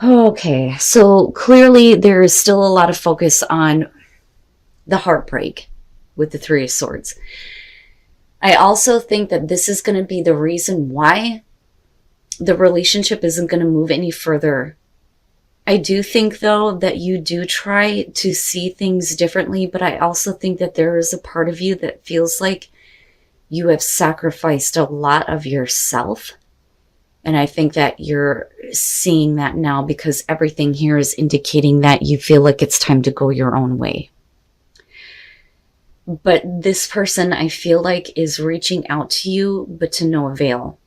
Okay, so clearly there is still a lot of focus on the heartbreak with the Three of Swords. I also think that this is going to be the reason why the relationship isn't going to move any further. I do think, though, that you do try to see things differently, but I also think that there is a part of you that feels like you have sacrificed a lot of yourself. And I think that you're seeing that now because everything here is indicating that you feel like it's time to go your own way. But this person, I feel like, is reaching out to you, but to no avail.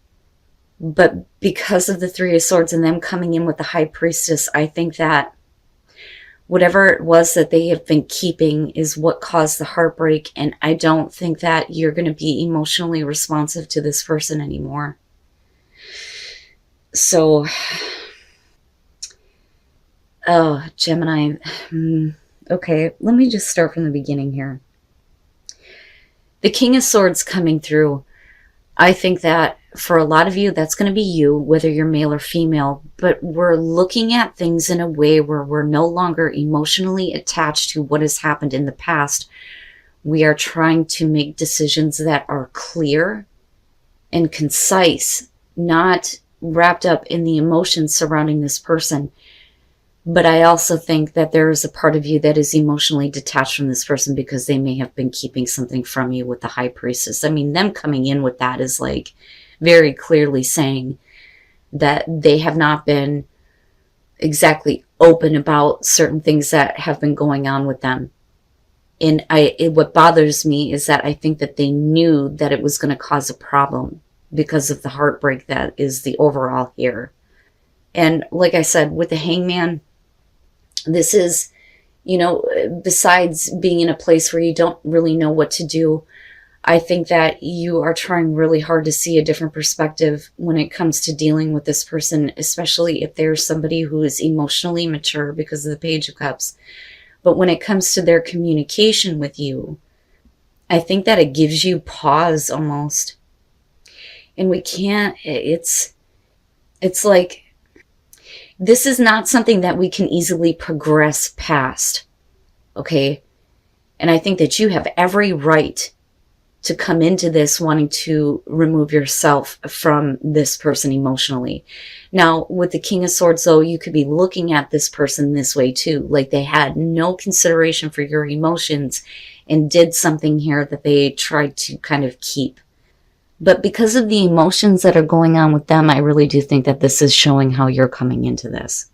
But because of the Three of Swords and them coming in with the High Priestess, I think that whatever it was that they have been keeping is what caused the heartbreak. And I don't think that you're going to be emotionally responsive to this person anymore. So, oh, Gemini. Okay, let me just start from the beginning here. The King of Swords coming through. I think that for a lot of you, that's going to be you, whether you're male or female, but we're looking at things in a way where we're no longer emotionally attached to what has happened in the past. We are trying to make decisions that are clear and concise, not wrapped up in the emotions surrounding this person. But I also think that there is a part of you that is emotionally detached from this person because they may have been keeping something from you with the High Priestess. I mean, them coming in with that is like very clearly saying that they have not been exactly open about certain things that have been going on with them. And what bothers me is that I think that they knew that it was going to cause a problem because of the heartbreak that is the overall here. And like I said, with the Hangman, this is, besides being in a place where you don't really know what to do, I think that you are trying really hard to see a different perspective when it comes to dealing with this person, especially if there's somebody who is emotionally mature because of the Page of Cups. But when it comes to their communication with you, I think that it gives you pause almost. And we can't, it's like, this is not something that we can easily progress past, okay? And I think that you have every right to come into this wanting to remove yourself from this person emotionally. Now, with the King of Swords, though, you could be looking at this person this way too, like they had no consideration for your emotions and did something here that they tried to kind of keep. But because of the emotions that are going on with them, I really do think that this is showing how you're coming into this.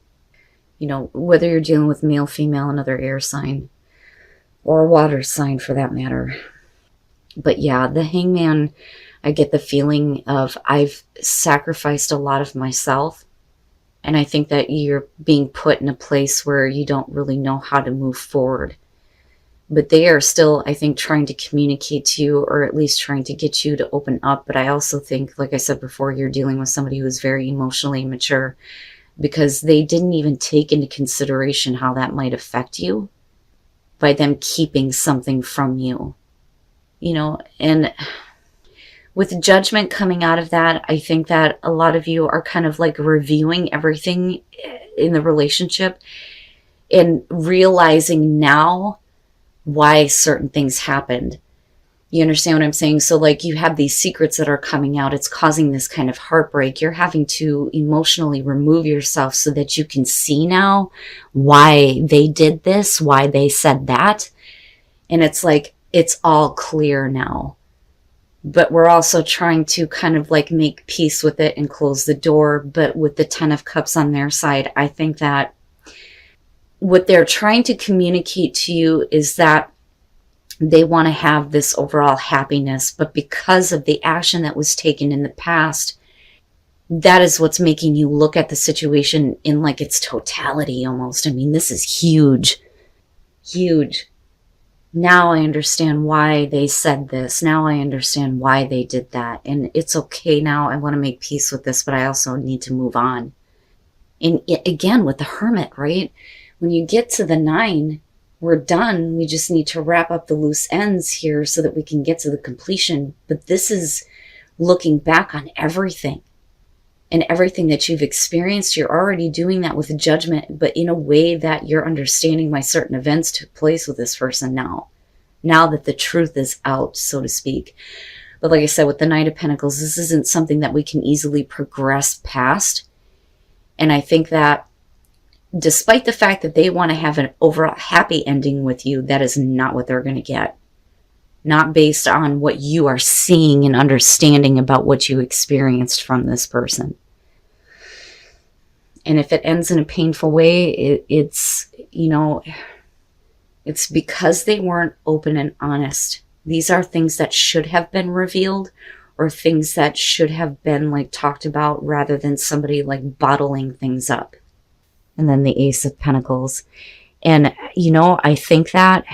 Whether you're dealing with male, female, another air sign, or a water sign for that matter. But yeah, the Hangman, I get the feeling of I've sacrificed a lot of myself. And I think that you're being put in a place where you don't really know how to move forward. But they are still, I think, trying to communicate to you, or at least trying to get you to open up. But I also think, like I said before, you're dealing with somebody who is very emotionally mature because they didn't even take into consideration how that might affect you by them keeping something from you. And with judgment coming out of that, I think that a lot of you are kind of like reviewing everything in the relationship and realizing now why certain things happened. You understand what I'm saying? So like you have these secrets that are coming out. It's causing this kind of heartbreak. You're having to emotionally remove yourself so that you can see now why they did this, why they said that. And it's like, it's all clear now. But we're also trying to kind of like make peace with it and close the door. But with the Ten of Cups on their side, I think that what they're trying to communicate to you is that they want to have this overall happiness, but because of the action that was taken in the past, that is what's making you look at the situation in like its totality almost. I mean, this is huge, huge. Now I understand why they said this. Now I understand why they did that. And it's okay now. I want to make peace with this, but I also need to move on. And again, with the Hermit, right? When you get to the 9, we're done. We just need to wrap up the loose ends here so that we can get to the completion. But this is looking back on everything. and everything that you've experienced, you're already doing that with judgment, but in a way that you're understanding why certain events took place with this person now that the truth is out, so to speak. But like I said, with the Knight of Pentacles, this isn't something that we can easily progress past. And I think that despite the fact that they want to have an overall happy ending with you, that is not what they're going to get. Not based on what you are seeing and understanding about what you experienced from this person. And if it ends in a painful way, it's because they weren't open and honest. These are things that should have been revealed, or things that should have been like talked about, rather than somebody like bottling things up. And then the Ace of Pentacles. And, I think that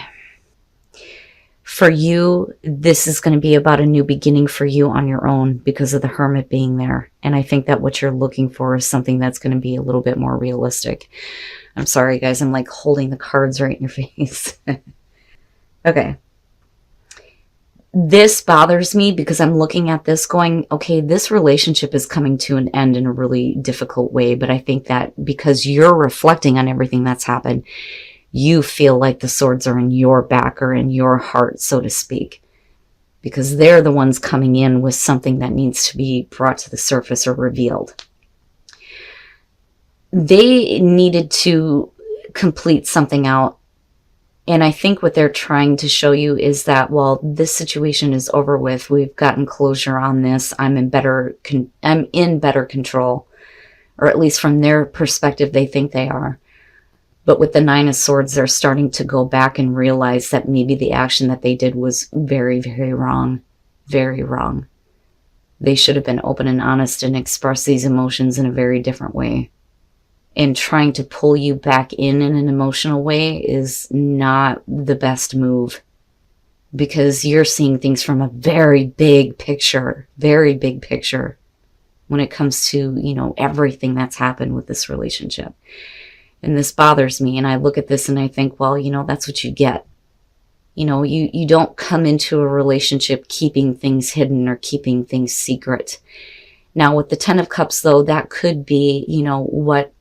for you, this is going to be about a new beginning for you on your own because of the Hermit being there. And I think that what you're looking for is something that's going to be a little bit more realistic. I'm sorry, guys. I'm like holding the cards right in your face. Okay. This bothers me because I'm looking at this going, okay, this relationship is coming to an end in a really difficult way. But I think that because you're reflecting on everything that's happened, you feel like the swords are in your back or in your heart, so to speak, because they're the ones coming in with something that needs to be brought to the surface or revealed. They needed to complete something out. And I think what they're trying to show you is that, well, this situation is over with. We've gotten closure on this. I'm in better control, or at least from their perspective, they think they are. But with the Nine of Swords, they're starting to go back and realize that maybe the action that they did was very, very wrong. Very wrong. They should have been open and honest and expressed these emotions in a very different way. And trying to pull you back in an emotional way is not the best move, because you're seeing things from a very big picture when it comes to, everything that's happened with this relationship. And this bothers me. And I look at this and I think, well, that's what you get. You don't come into a relationship keeping things hidden or keeping things secret. Now with the Ten of Cups, though, that could be, what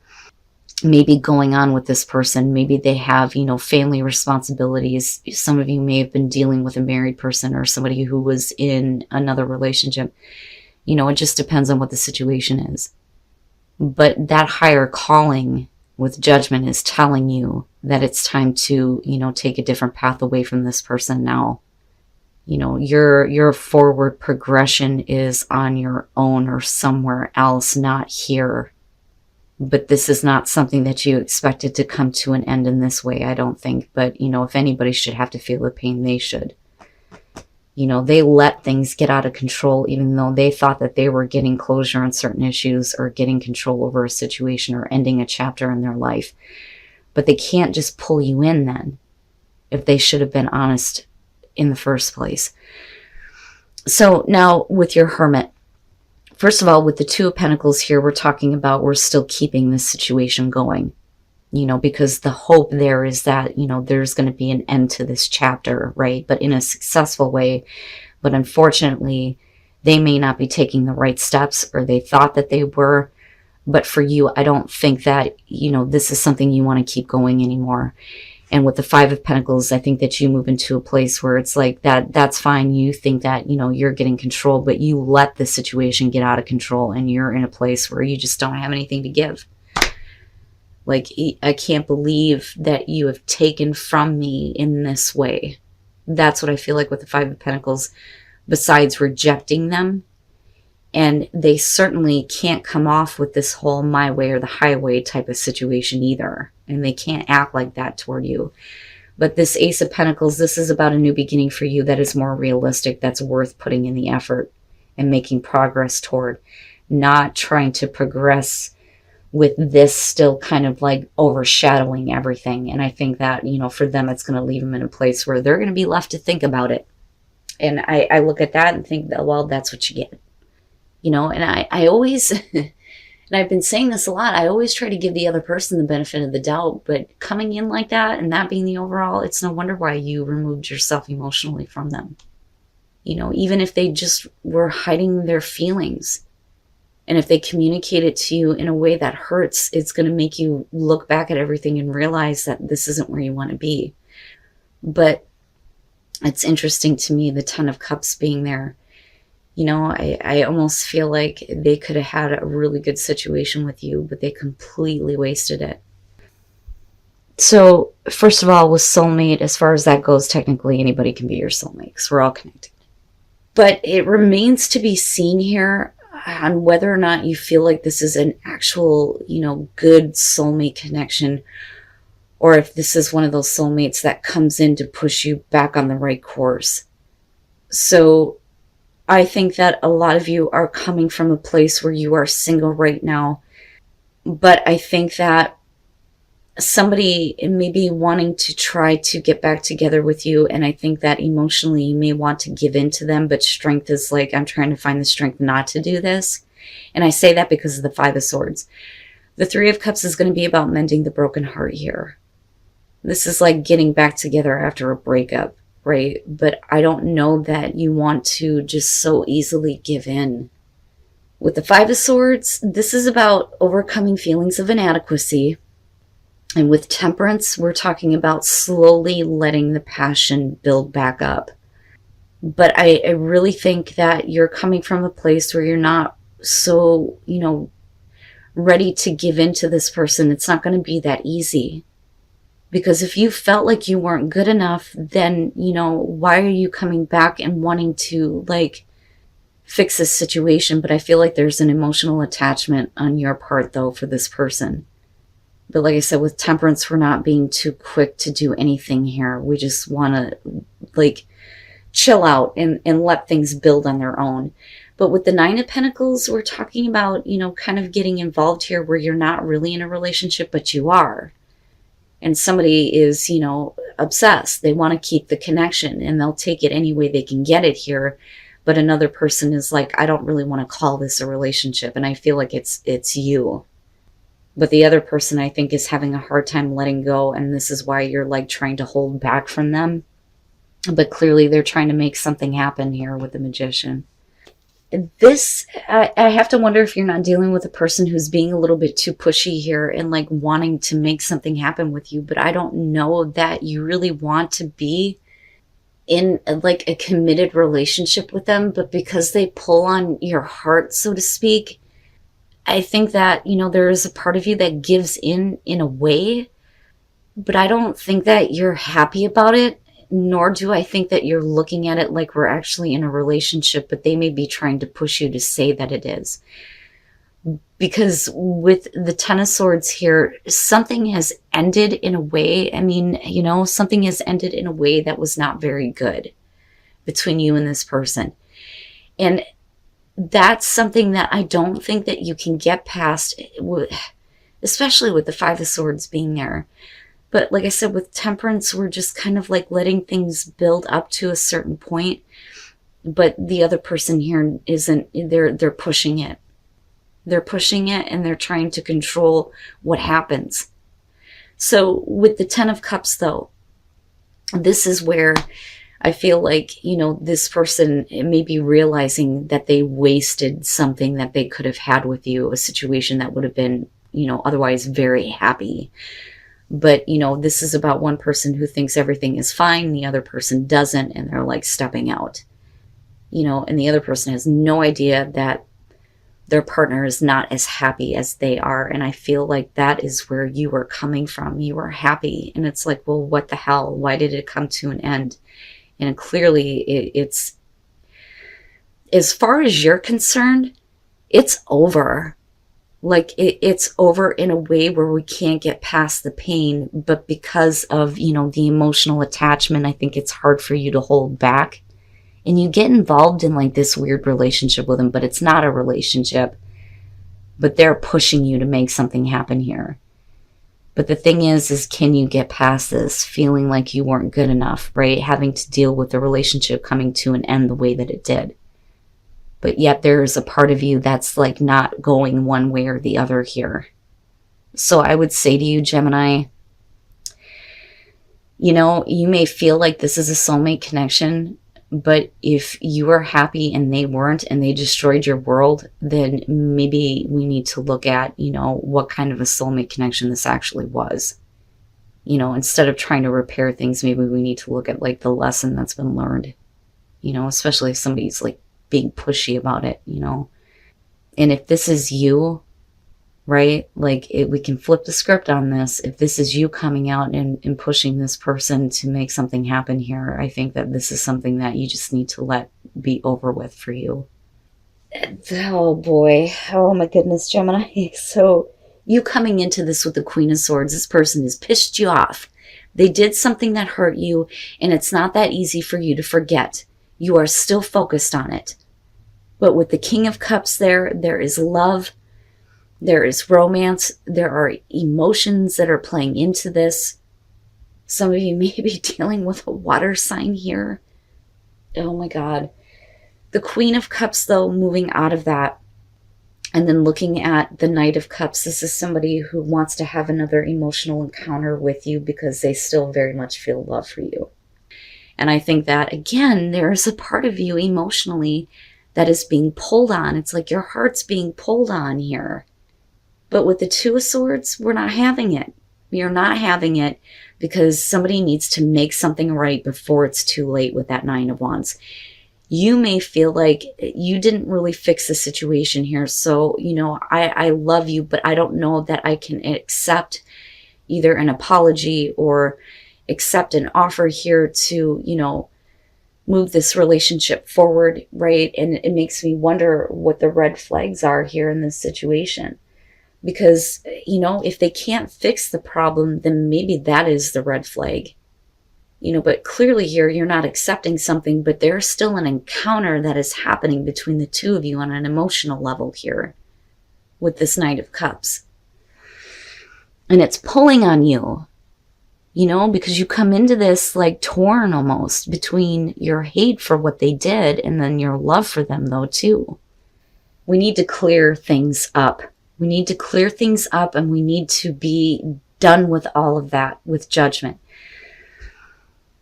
may be going on with this person. Maybe they have, family responsibilities. Some of you may have been dealing with a married person or somebody who was in another relationship. It just depends on what the situation is. But that higher calling with Judgment is telling you that it's time to, take a different path away from this person now. Your forward progression is on your own or somewhere else, not here. But this is not something that you expected to come to an end in this way, I don't think. But, if anybody should have to feel the pain, they should. They let things get out of control, even though they thought that they were getting closure on certain issues or getting control over a situation or ending a chapter in their life. But they can't just pull you in then, if they should have been honest in the first place. So now with your Hermit, first of all, with the Two of Pentacles here, we're talking about we're still keeping this situation going, because the hope there is that, there's going to be an end to this chapter, right? But in a successful way. But unfortunately, they may not be taking the right steps, or they thought that they were. But for you, I don't think that, this is something you want to keep going anymore. And with the Five of Pentacles, I think that you move into a place where it's like that's fine. You think that, you're getting control, but you let the situation get out of control and you're in a place where you just don't have anything to give. Like, I can't believe that you have taken from me in this way. That's what I feel like with the Five of Pentacles, besides rejecting them. And they certainly can't come off with this whole my way or the highway type of situation either. And they can't act like that toward you. But this Ace of Pentacles, this is about a new beginning for you that is more realistic, that's worth putting in the effort and making progress toward. Not trying to progress with this still kind of like overshadowing everything. And I think that, for them, it's going to leave them in a place where they're going to be left to think about it. And I look at that and think that, well, that's what you get. And I always, and I've been saying this a lot, I always try to give the other person the benefit of the doubt, but coming in like that and that being the overall, it's no wonder why you removed yourself emotionally from them. Even if they just were hiding their feelings, And if they communicate it to you in a way that hurts, it's going to make you look back at everything and realize that this isn't where you want to be. But it's interesting to me, the Ten of Cups being there. I almost feel like they could have had a really good situation with you, but they completely wasted it. So, first of all, with soulmate, as far as that goes, technically anybody can be your soulmate because we're all connected. But it remains to be seen here on whether or not you feel like this is an actual, good soulmate connection, or if this is one of those soulmates that comes in to push you back on the right course. So I think that a lot of you are coming from a place where you are single right now, but I think that somebody may be wanting to try to get back together with you, and I think that emotionally you may want to give in to them, but strength is like, I'm trying to find the strength not to do this. And I say that because of the Five of Swords. The Three of Cups is going to be about mending the broken heart here. This is like getting back together after a breakup, right? But I don't know that you want to just so easily give in. With the Five of Swords, this is about overcoming feelings of inadequacy. And with Temperance, we're talking about slowly letting the passion build back up. But I really think that you're coming from a place where you're not so, ready to give in to this person. It's not going to be that easy. Because if you felt like you weren't good enough, then, why are you coming back and wanting to, fix this situation? But I feel like there's an emotional attachment on your part, though, for this person. But like I said, with Temperance, we're not being too quick to do anything here. We just want to, chill out and let things build on their own. But with the Nine of Pentacles, we're talking about, kind of getting involved here where you're not really in a relationship, but you are. And somebody is, obsessed. They want to keep the connection and they'll take it any way they can get it here. But another person is like, I don't really want to call this a relationship. And I feel like it's you. But the other person, I think, is having a hard time letting go. And this is why you're trying to hold back from them. But clearly they're trying to make something happen here with the Magician. This, I have to wonder if you're not dealing with a person who's being a little bit too pushy here and wanting to make something happen with you. But I don't know that you really want to be in a committed relationship with them. But because they pull on your heart, so to speak, I think that, there is a part of you that gives in a way. But I don't think that you're happy about it. Nor do I think that you're looking at it like we're actually in a relationship, but they may be trying to push you to say that it is. Because with the Ten of Swords here, something has ended in a way, something has ended in a way that was not very good between you and this person. And that's something that I don't think that you can get past, especially with the Five of Swords being there. But like I said, with Temperance, we're just kind of letting things build up to a certain point. But the other person here isn't, they're pushing it. They're pushing it and they're trying to control what happens. So with the Ten of Cups, though, this is where I feel like, this person may be realizing that they wasted something that they could have had with you, a situation that would have been, otherwise very happy. But, this is about one person who thinks everything is fine. The other person doesn't. And they're stepping out, and the other person has no idea that their partner is not as happy as they are. And I feel like that is where you are coming from. You are happy. And it's well, what the hell? Why did it come to an end? And clearly it's, as far as you're concerned, it's over. It's over in a way where we can't get past the pain, but because of, the emotional attachment, I think it's hard for you to hold back. And you get involved in this weird relationship with them, but it's not a relationship. But they're pushing you to make something happen here. But the thing is can you get past this, feeling like you weren't good enough, right? Having to deal with the relationship coming to an end the way that it did. But yet there's a part of you that's not going one way or the other here. So I would say to you, Gemini, you may feel like this is a soulmate connection, But if you are happy and they weren't, and they destroyed your world, then maybe we need to look at, what kind of a soulmate connection this actually was. Instead of trying to repair things, maybe we need to look at like the lesson that's been learned, especially if somebody's like being pushy about it, And if this is you, right? Like we can flip the script on this. If this is you coming out and pushing this person to make something happen here, I think that this is something that you just need to let be over with for you. Oh boy. Oh my goodness, Gemini. So you coming into this with the Queen of Swords, this person has pissed you off. They did something that hurt you, and it's not that easy for you to forget. You are still focused on it. But with the King of Cups there is love. There is romance. There are emotions that are playing into this. Some of you may be dealing with a water sign here. Oh my God. The Queen of Cups, though, moving out of that and then looking at the Knight of Cups, this is somebody who wants to have another emotional encounter with you because they still very much feel love for you. And I think that, again, there is a part of you emotionally that is being pulled on. It's like your heart's being pulled on here. But with the Two of Swords, we're not having it. We are not having it because somebody needs to make something right before it's too late with that Nine of Wands. You may feel like you didn't really fix the situation here. So, I love you, but I don't know that I can accept either an apology or accept an offer here to, move this relationship forward, right? And it makes me wonder what the red flags are here in this situation. Because, if they can't fix the problem, then maybe that is the red flag. But clearly here, you're not accepting something, but there's still an encounter that is happening between the two of you on an emotional level here with this Knight of Cups. And it's pulling on you, because you come into this like torn almost between your hate for what they did and then your love for them, though, too. We need to clear things up. We need to clear things up, and we need to be done with all of that with judgment.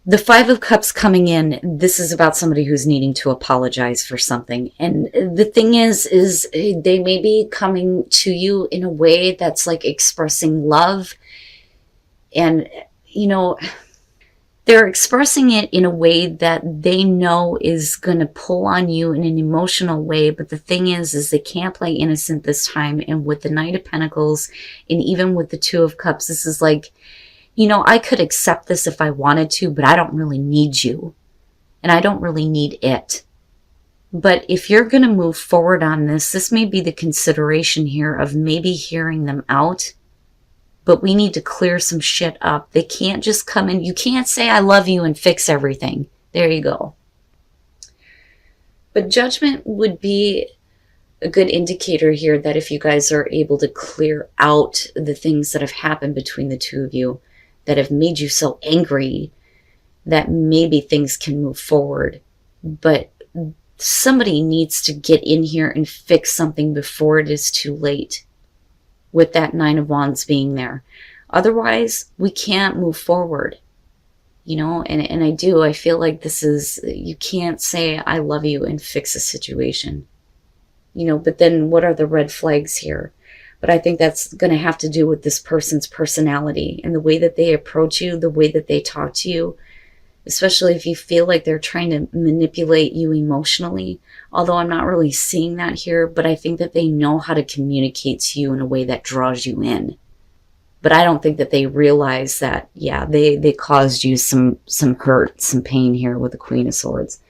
The Five of Cups coming in, this is about somebody who's needing to apologize for something. And the thing is they may be coming to you in a way that's like expressing love. And, they're expressing it in a way that they know is going to pull on you in an emotional way. But the thing is they can't play innocent this time. And with the Knight of Pentacles and even with the Two of Cups, this is like, I could accept this if I wanted to, but I don't really need you. And I don't really need it. But if you're going to move forward on this, this may be the consideration here of maybe hearing them out. But we need to clear some shit up. They can't just come in. You can't say I love you and fix everything. There you go. But judgment would be a good indicator here that if you guys are able to clear out the things that have happened between the two of you that have made you so angry, that maybe things can move forward. But somebody needs to get in here and fix something before it is too late, with that Nine of Wands being there. Otherwise, we can't move forward. And I feel like this is, you can't say I love you and fix a situation. But then what are the red flags here? But I think that's going to have to do with this person's personality and the way that they approach you, the way that they talk to you, especially if you feel like they're trying to manipulate you emotionally. Although I'm not really seeing that here, but I think that they know how to communicate to you in a way that draws you in. But I don't think that they realize that, yeah, they caused you some hurt, some pain here with the Queen of Swords.